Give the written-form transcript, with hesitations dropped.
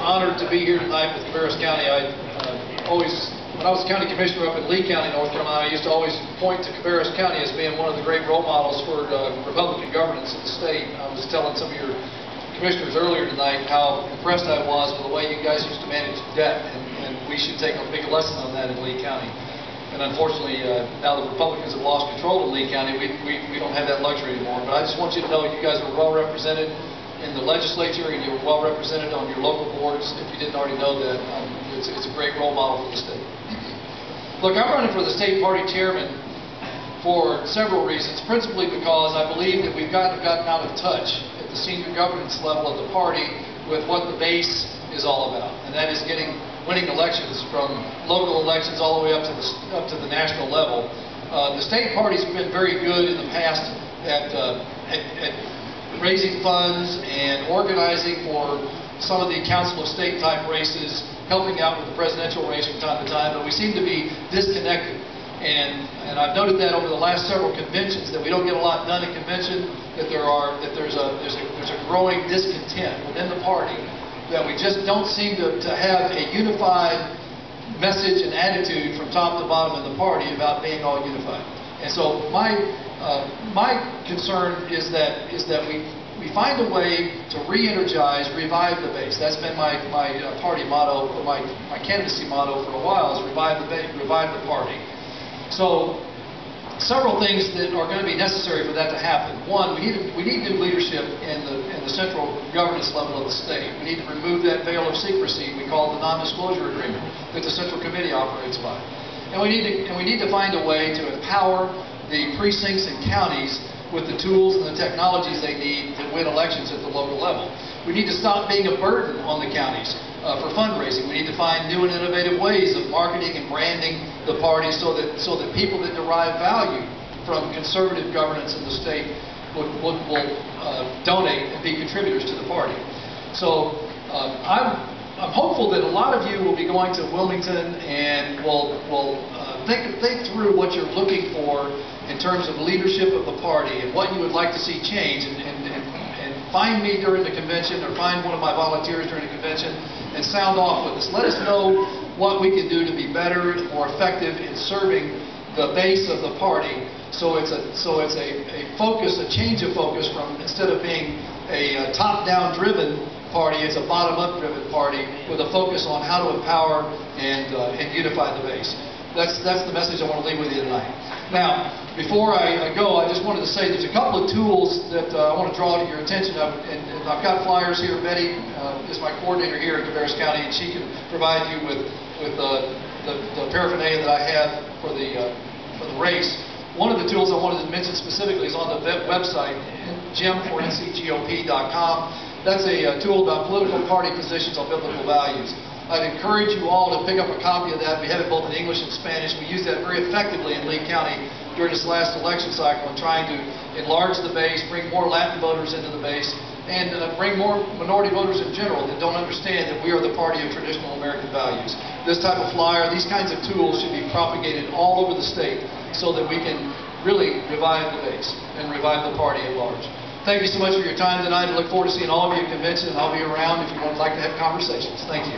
honored to be here tonight with Cabarrus County. When I was county commissioner up in Lee County, North Carolina, I used to always point to Cabarrus County as being one of the great role models for Republican governance in the state. I was telling some of your commissioners earlier tonight how impressed I was with the way you guys used to manage debt, and we should take a big lesson on that in Lee County. And unfortunately, now the Republicans have lost control of Lee County, we don't have that luxury anymore. But I just want you to know you guys are well represented in the legislature, and you're well represented on your local boards. If you didn't already know that, it's a great role model for the state. Look, I'm running for the state party chairman for several reasons, principally because I believe that we've gotten out of touch at the senior governance level of the party with what the base is all about, and that is winning elections, from local elections all the way up to the national level. The state party's been very good in the past at raising funds and organizing for some of the council of state type races, helping out with the presidential race from time to time, but we seem to be disconnected. And I've noted that over the last several conventions, that we don't get a lot done at convention, that there's a growing discontent within the party, that we just don't seem to have a unified message and attitude from top to bottom of the party about being all unified. And so my concern is that we find a way to re-energize, revive the base. That's been my party motto, or my candidacy motto for a while, is revive the party. So several things that are going to be necessary for that to happen. One, we need new leadership in the central governance level of the state. We need to remove that veil of secrecy we call the non-disclosure agreement that the Central Committee operates by. And we need to find a way to empower the precincts and counties with the tools and the technologies they need to win elections at the local level. We need to stop being a burden on the counties for fundraising. We need to find new and innovative ways of marketing and branding the party so that people that derive value from conservative governance in the state will donate and be contributors to the party. So I'm hopeful that a lot of you will be going to Wilmington and will think through what you're looking for in terms of leadership of the party and what you would like to see change, and find me during the convention, or find one of my volunteers during the convention and sound off with us. Let us know what we can do to be better and more effective in serving the base of the party. So it's a focus, a change of focus from, instead of being a top-down driven party, it's a bottom-up driven party with a focus on how to empower and unify the base. That's the message I want to leave with you tonight. Now, before I go, I just wanted to say there's a couple of tools that I want to draw to your attention. And I've got flyers here. Betty is my coordinator here at Cabarrus County, and she can provide you with the paraphernalia that I have for the race. One of the tools I wanted to mention specifically is on the website, gem4ncgop.com. That's a tool about political party positions on biblical values. I'd encourage you all to pick up a copy of that. We have it both in English and Spanish. We use that very effectively in Lee County during this last election cycle in trying to enlarge the base, bring more Latin voters into the base, and bring more minority voters in general that don't understand that we are the party of traditional American values. This type of flyer, these kinds of tools should be propagated all over the state so that we can really revive the base and revive the party at large. Thank you so much for your time tonight. I look forward to seeing all of you at convention, and I'll be around if you would like to have conversations. Thank you.